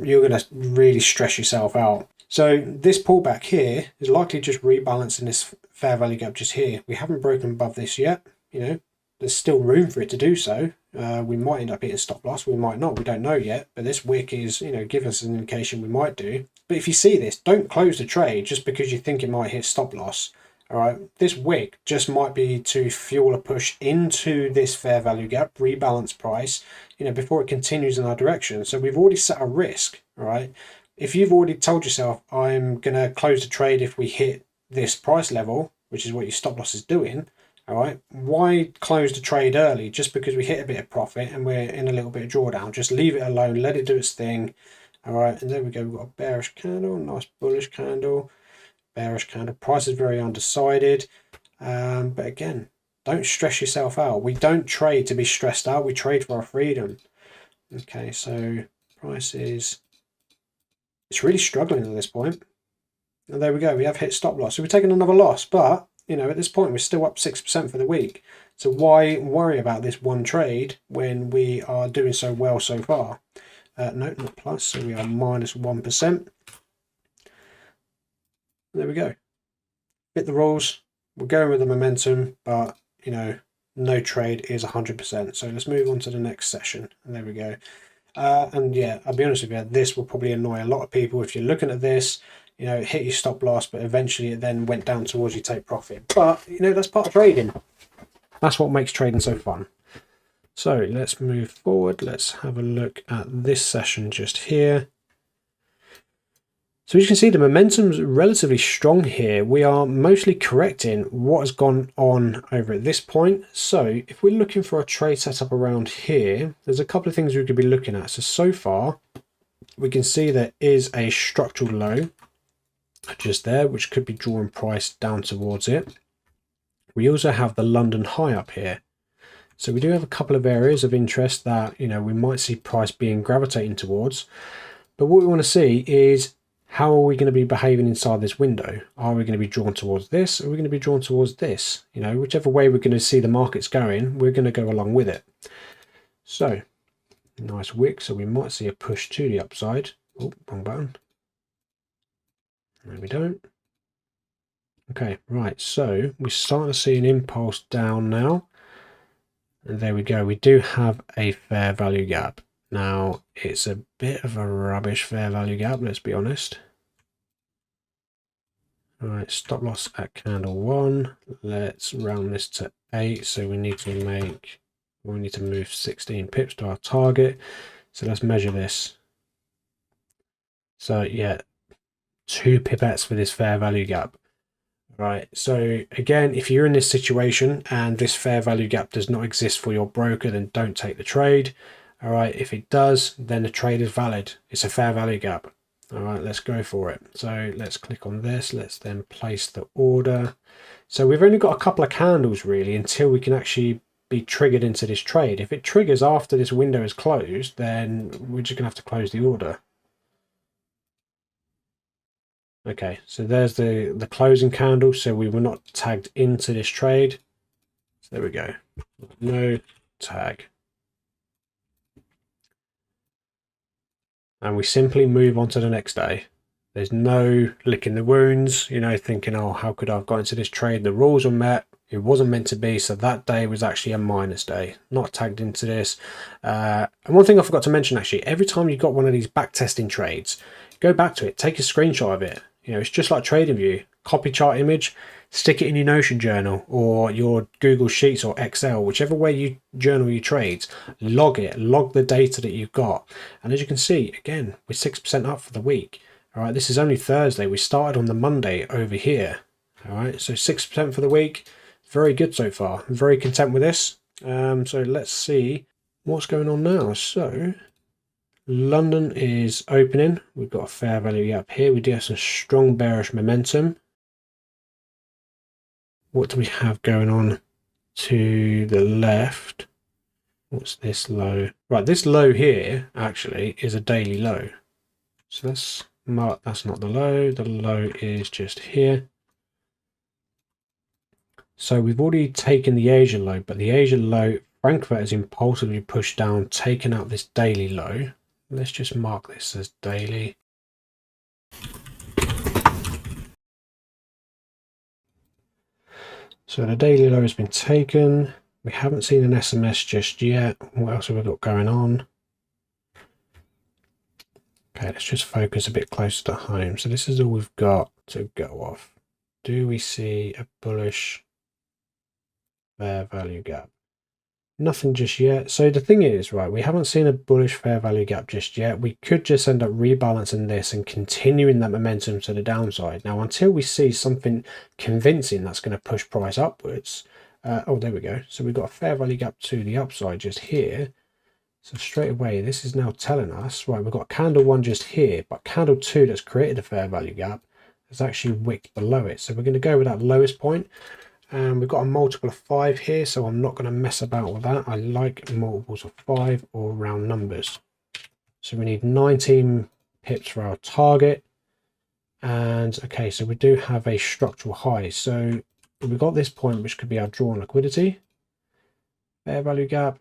really stress yourself out. So this pullback here is likely just rebalancing this fair value gap just here. We haven't broken above this yet. There's still room for it to do so. We might end up hitting stop loss. We might not. We don't know yet. But this wick is, giving us an indication we might do. But if you see this, don't close the trade just because you think it might hit stop loss. All right. This wick just might be to fuel a push into this fair value gap, rebalance price, before it continues in our direction. So we've already set a risk. All right. If you've already told yourself, I'm going to close the trade if we hit this price level, which is what your stop loss is doing, all right, why close the trade early just because we hit a bit of profit and we're in a little bit of drawdown? Just leave it alone, let it do its thing, All right, and there we go. We've got a bearish candle, nice bullish candle, bearish candle. Price is very undecided. But again, don't stress yourself out. We don't trade to be stressed out. We trade for our freedom. Okay, so price is, it's really struggling at this point. And there we go. We have hit stop loss. So we're taking another loss, but you know, at this point we're still up 6% for the week. So why worry about this one trade when we are doing so well so far? No, not plus. So we are minus 1%. There we go. Fit the rules. We're going with the momentum, but you know, no trade is 100%. So let's move on to the next session. And there we go. And yeah, I'll be honest with you, this will probably annoy a lot of people. If you're looking at this, you know, it hit your stop loss, but eventually it then went down towards your take profit. But you know, that's part of trading. That's what makes trading so fun. So let's move forward. Let's have a look at this session just here. So as you can see, the momentum's relatively strong here. We are mostly correcting what has gone on over at this point. So if we're looking for a trade setup around here, there's a couple of things we could be looking at. So far, we can see there is a structural low just there, which could be drawing price down towards it. We also have the London high up here. So we do have a couple of areas of interest that, you know, we might see price being gravitating towards. But what we want to see is, how are we going to be behaving inside this window? Are we going to be drawn towards this? Or are we going to be drawn towards this? You know, whichever way we're going to see the markets going, we're going to go along with it. So, nice wick. So we might see a push to the upside. Oh, wrong button. No, we don't. Okay, right. So we're starting to see an impulse down now. And there we go. We do have a fair value gap. Now, it's a bit of a rubbish fair value gap, let's be honest. All right, stop loss at candle 1. Let's round this to 8. So we need to move 16 pips to our target. So let's measure this. So yeah, 2 pipettes for this fair value gap. Right, so again, if you're in this situation and this fair value gap does not exist for your broker, then don't take the trade. All right, if it does, then the trade is valid. It's a fair value gap. All right, let's go for it. So let's click on this. Let's then place the order. So we've only got a couple of candles really until we can actually be triggered into this trade. If it triggers after this window is closed, then we're just gonna have to close the order. Okay, so there's the closing candle. So we were not tagged into this trade. So there we go. No tag. And we simply move on to the next day. There's no licking the wounds, you know, thinking, oh, how could I have got into this trade? The rules were met. It wasn't meant to be. So that day was actually a minus day, not tagged into this. And one thing I forgot to mention, actually, every time you got one of these backtesting trades, go back to it, take a screenshot of it. You know, it's just like TradingView. Copy chart image, stick it in your Notion journal or your Google Sheets or Excel, whichever way you journal your trades, log it, log the data that you've got. And as you can see, again, we're 6% up for the week. All right, this is only Thursday. We started on the Monday over here. All right, so 6% for the week. Very good so far. I'm very content with this. So let's see what's going on now. So London is opening. We've got a fair value gap here. We do have some strong bearish momentum. What do we have going on to the left? What's this low? Right, this low here actually is a daily low. So let's mark, that's not the low. The low is just here. So we've already taken the Asia low, but the Asia low, Frankfurt has impulsively pushed down, taken out this daily low. Let's just mark this as daily. So the daily low has been taken. We haven't seen an SMS just yet. What else have we got going on? Okay, let's just focus a bit closer to home. So this is all we've got to go off. Do we see a bullish fair value gap? Nothing just yet. So the thing is, right, we haven't seen a bullish fair value gap just yet. We could just end up rebalancing this and continuing that momentum to the downside. Now, until we see something convincing that's going to push price upwards. Oh, there we go. So we've got a fair value gap to the upside just here. So straight away, this is now telling us, right, we've got candle 1 just here, but candle 2 that's created a fair value gap has actually wicked below it. So we're going to go with that lowest point. And we've got a multiple of 5 here, so I'm not going to mess about with that. I like multiples of 5 or round numbers. So we need 19 pips for our target. And okay, so we do have a structural high. So we've got this point, which could be our drawn liquidity, fair value gap.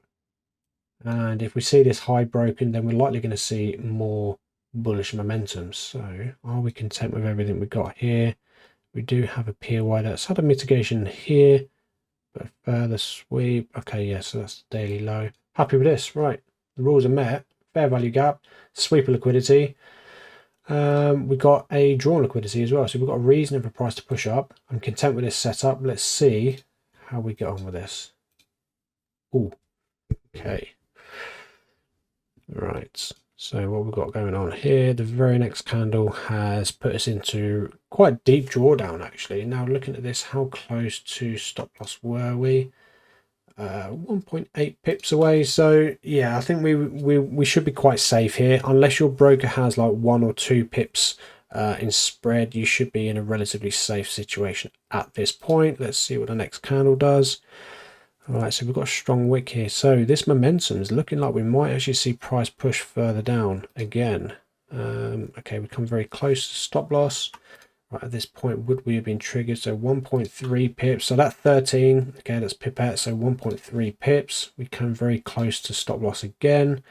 And if we see this high broken, then we're likely going to see more bullish momentum. So are we content with everything we've got here? We do have a POI that's had a mitigation here, but further sweep. Okay, yeah, so that's daily low. Happy with this, right? The rules are met. Fair value gap, sweep of liquidity. We've got a drawn liquidity as well, so we've got a reason for price to push up. I'm content with this setup. Let's see how we get on with this. Oh, okay. Right, so what we've got going on here, the very next candle has put us into quite a deep drawdown actually. Now looking at this, how close to stop loss were we? 1.8 pips away. So yeah, I think we should be quite safe here. Unless your broker has like 1 or 2 pips in spread, you should be in a relatively safe situation at this point. Let's see what the next candle does. All right, so we've got a strong wick here. So this momentum is looking like we might actually see price push further down again. Okay, we come very close to stop loss. Right, at this point, would we have been triggered? So 1.3 pips. So that 13, okay, that's pipette. So 1.3 pips. We come very close to stop loss again.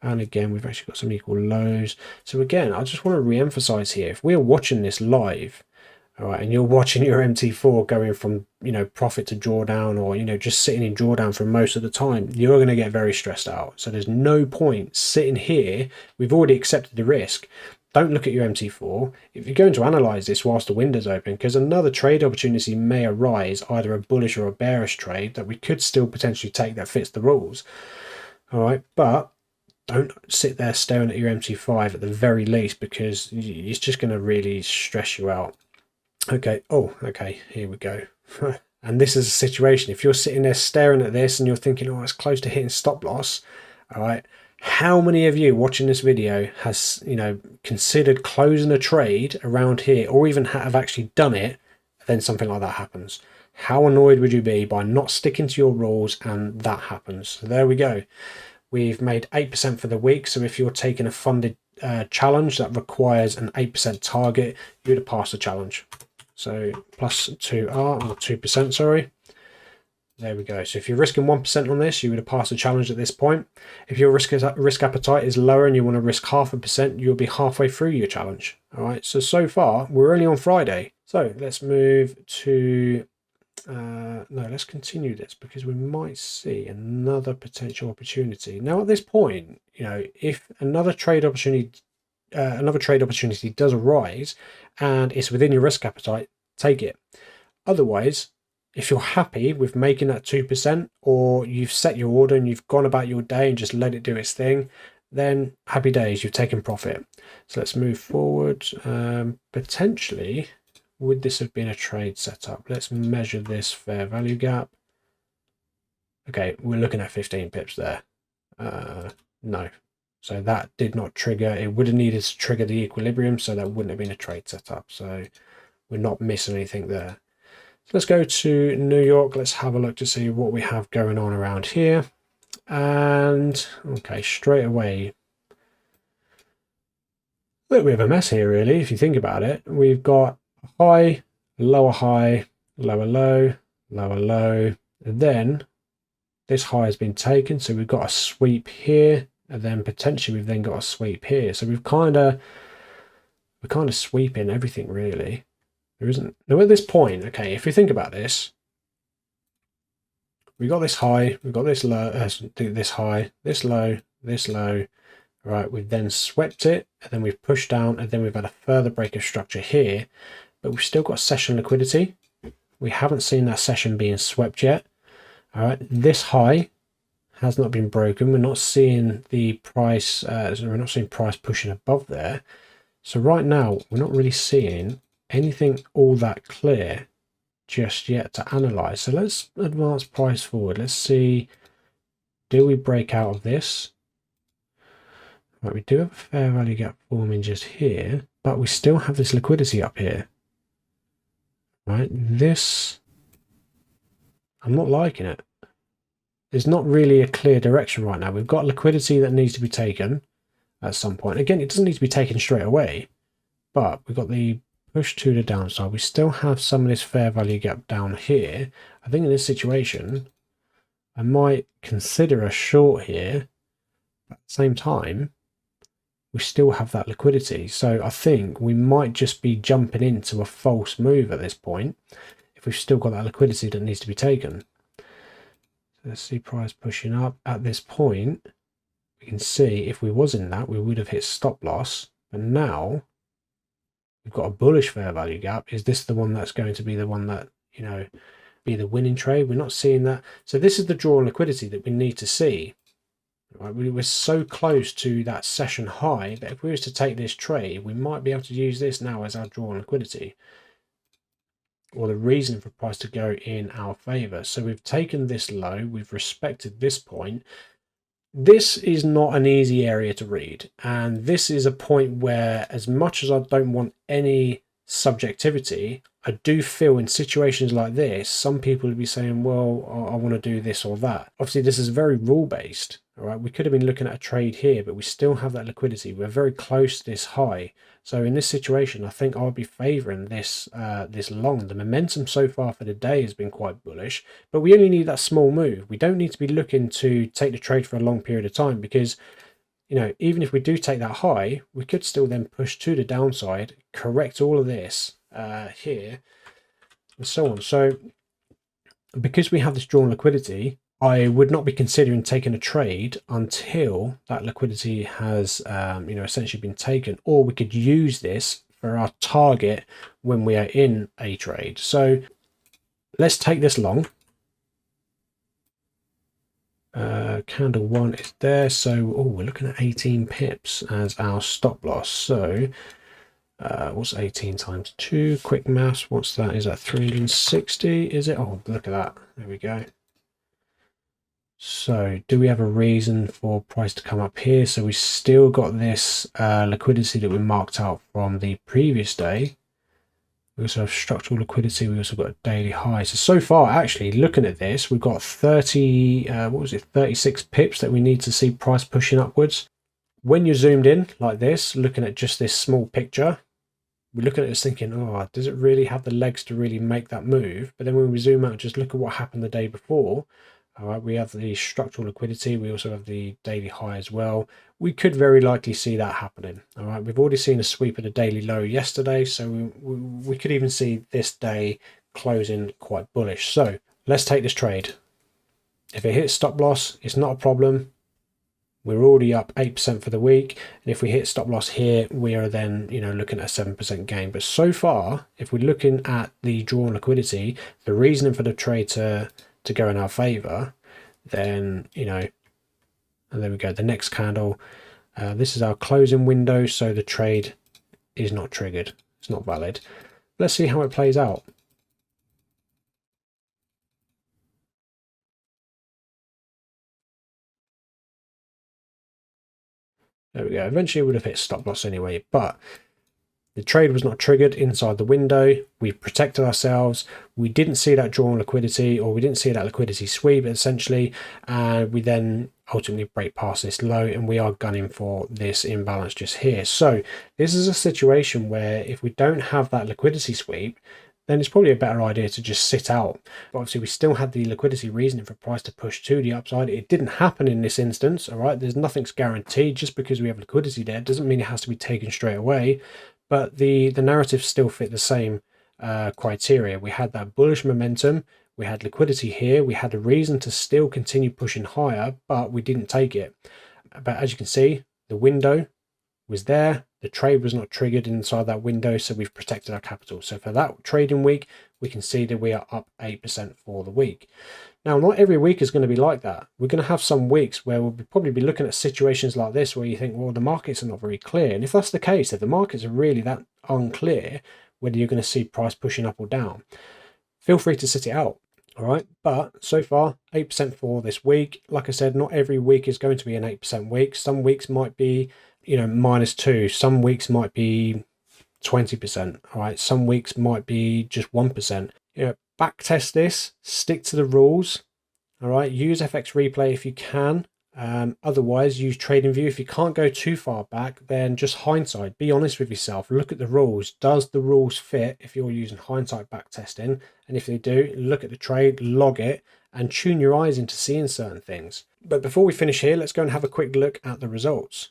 And again, we've actually got some equal lows. So again, I just want to re-emphasize here, if we're watching this live, all right, and you're watching your MT4 going from, you know, profit to drawdown, or, you know, just sitting in drawdown for most of the time, you're going to get very stressed out. So there's no point sitting here. We've already accepted the risk. Don't look at your MT4. If you're going to analyze this whilst the window's open, because another trade opportunity may arise, either a bullish or a bearish trade, that we could still potentially take that fits the rules. All right, but don't sit there staring at your MT5 at the very least, because it's just going to really stress you out. Okay, oh, okay, here we go. And this is a situation, if you're sitting there staring at this and you're thinking, oh, it's close to hitting stop loss, all right, how many of you watching this video has, you know, considered closing a trade around here, or even have actually done it, then something like that happens? How annoyed would you be by not sticking to your rules and that happens? So there we go. We've made 8% for the week. So if you're taking a funded challenge that requires an 8% target, you would have passed the challenge. So plus 2R, or 2%, sorry. There we go. So if you're risking 1% on this, you would have passed the challenge at this point. If your risk appetite is lower and you want to risk 0.5%, you'll be halfway through your challenge. All right. So far, we're only on Friday. So let's move to, no, let's continue this, because we might see another potential opportunity. Now at this point, you know, if another trade opportunity does arise and it's within your risk appetite, take it. Otherwise, if you're happy with making that 2%, or you've set your order and you've gone about your day and just let it do its thing, then happy days, you've taken profit. So let's move forward. Potentially, would this have been a trade setup? Let's measure this fair value gap. Okay, we're looking at 15 pips there. No. So that did not trigger. It would have needed to trigger the equilibrium, so that wouldn't have been a trade setup. So we're not missing anything there. So let's go to New York. Let's have a look to see what we have going on around here. And okay, straight away, a little bit of a mess here, really, if you think about it. We've got high, lower, lower, low, and then this high has been taken, so we've got a sweep here, and then potentially we've then got a sweep here. So we're kind of sweeping everything, really. There isn't. Now at this point, okay, if you think about this, we got this high, we've got this low, this high, this low, this low. Right, we've then swept it, and then we've pushed down, and then we've had a further break of structure here, but we've still got session liquidity. We haven't seen that session being swept yet. All right, this high has not been broken. We're not seeing the price, we're not seeing price pushing above there. So right now, we're not really seeing anything all that clear just yet to analyze. So let's advance price forward. Let's see, do we break out of this? Right, we do have a fair value gap forming just here, but we still have this liquidity up here. Right, this, I'm not liking it. There's not really a clear direction right now. We've got liquidity that needs to be taken at some point. Again, it doesn't need to be taken straight away, but we've got the push to the downside. We still have some of this fair value gap down here. I think in this situation, I might consider a short here. But at the same time, we still have that liquidity. So I think we might just be jumping into a false move at this point if we've still got that liquidity that needs to be taken. So let's see price pushing up. At this point, we can see if we was in that, we would have hit stop loss. But now we've got a bullish fair value gap. Is this the one that's going to be the one that, you know, be the winning trade? We're not seeing that. So this is the draw on liquidity that we need to see. Right, we were so close to that session high that if we was to take this trade, we might be able to use this now as our draw on liquidity, or the reason for price to go in our favor. So we've taken this low, we've respected this point. This is not an easy area to read, and this is a point where, as much as I don't want any subjectivity, I do feel in situations like this, some people would be saying, well, I want to do this or that. Obviously, this is very rule-based. All right, we could have been looking at a trade here, but we still have that liquidity. We're very close to this high. So in this situation, I think I'll be favoring this this long. The momentum so far for the day has been quite bullish, but we only need that small move. We don't need to be looking to take the trade for a long period of time, because, you know, even if we do take that high, we could still then push to the downside, correct all of this here, and so on. So because we have this drawn liquidity, I would not be considering taking a trade until that liquidity has, you know, essentially been taken, or we could use this for our target when we are in a trade. So let's take this long. Candle 1 is there, so we're looking at 18 pips as our stop loss. So what's 18 times 2? Quick maths. What's that? Is that 360? Is it? Oh, look at that. There we go. So do we have a reason for price to come up here? So we still got this liquidity that we marked out from the previous day. We also have structural liquidity. We also got a daily high. So far, actually, looking at this, we've got 36 pips that we need to see price pushing upwards. When you're zoomed in like this, looking at just this small picture, we're looking at this thinking, oh, does it really have the legs to really make that move? But then when we zoom out, just look at what happened the day before. All right, we have the structural liquidity. We also have the daily high as well. We could very likely see that happening. All right, we've already seen a sweep at a daily low yesterday, so we could even see this day closing quite bullish. So let's take this trade. If it hits stop loss, it's not a problem. We're already up 8% for the week, and if we hit stop loss here, we are then, you know, looking at a 7% gain. But so far, if we're looking at the drawn liquidity, the reasoning for the trade to go in our favor, then, you know, and there we go, the next candle, this is our closing window, so the trade is not triggered, it's not valid. Let's see how it plays out. There we go. Eventually it would have hit stop loss anyway, but the trade was not triggered inside the window. We protected ourselves. We didn't see that drawn liquidity, or we didn't see that liquidity sweep essentially, and we then ultimately break past this low, and we are gunning for this imbalance just here. So this is a situation where if we don't have that liquidity sweep, then it's probably a better idea to just sit out. But obviously we still had the liquidity reasoning for price to push to the upside. It didn't happen in this instance, all right? There's nothing's guaranteed. Just because we have liquidity there doesn't mean it has to be taken straight away. But the narrative still fit the same criteria. We had that bullish momentum, we had liquidity here, we had a reason to still continue pushing higher, but we didn't take it. But as you can see, the window was there, the trade was not triggered inside that window, so we've protected our capital. So for that trading week, we can see that we are up 8% for the week. Now, not every week is going to be like that. We're going to have some weeks where we'll probably be looking at situations like this where you think, well, the markets are not very clear. And if that's the case, if the markets are really that unclear, whether you're going to see price pushing up or down, feel free to sit it out. All right. But so far, 8% for this week. Like I said, not every week is going to be an 8% week. Some weeks might be -2. Some weeks might be 20%. All right, some weeks might be just 1%. Back test this, stick to the rules. All right, use FX replay if you can. Otherwise, use TradingView. If you can't go too far back, then just hindsight. Be honest with yourself. Look at the rules. Does the rules fit if you're using hindsight backtesting? And if they do, look at the trade, log it, and tune your eyes into seeing certain things. But before we finish here, let's go and have a quick look at the results.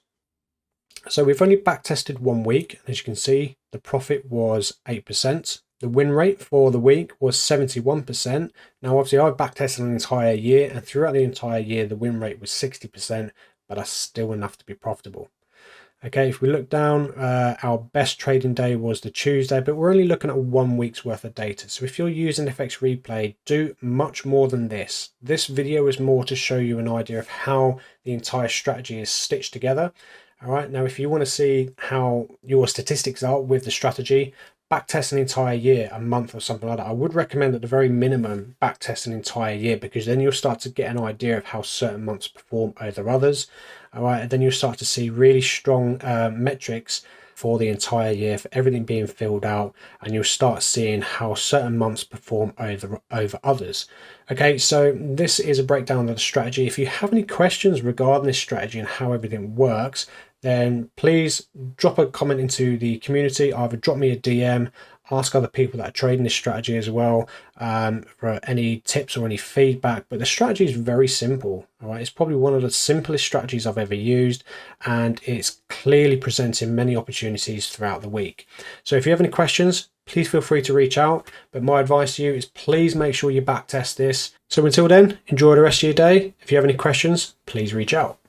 So we've only backtested 1 week. As you can see, the profit was 8%. The win rate for the week was 71%. Now, obviously, I've backtested an entire year, and throughout the entire year, the win rate was 60%, but that's still enough to be profitable. Okay, if we look down, our best trading day was the Tuesday, but we're only looking at 1 week's worth of data. So if you're using FX Replay, do much more than this. This video is more to show you an idea of how the entire strategy is stitched together. All right, now if you want to see how your statistics are with the strategy, backtest an entire year, a month or something like that. I would recommend at the very minimum backtest an entire year, because then you'll start to get an idea of how certain months perform over others. All right, and then you'll start to see really strong metrics for the entire year, for everything being filled out, and you'll start seeing how certain months perform over others. Okay, so this is a breakdown of the strategy. If you have any questions regarding this strategy and how everything works, then please drop a comment into the community. Either drop me a DM, ask other people that are trading this strategy as well for any tips or any feedback. But the strategy is very simple. All right, it's probably one of the simplest strategies I've ever used, and it's clearly presenting many opportunities throughout the week. So if you have any questions, please feel free to reach out. But my advice to you is please make sure you backtest this. So until then, enjoy the rest of your day. If you have any questions, please reach out.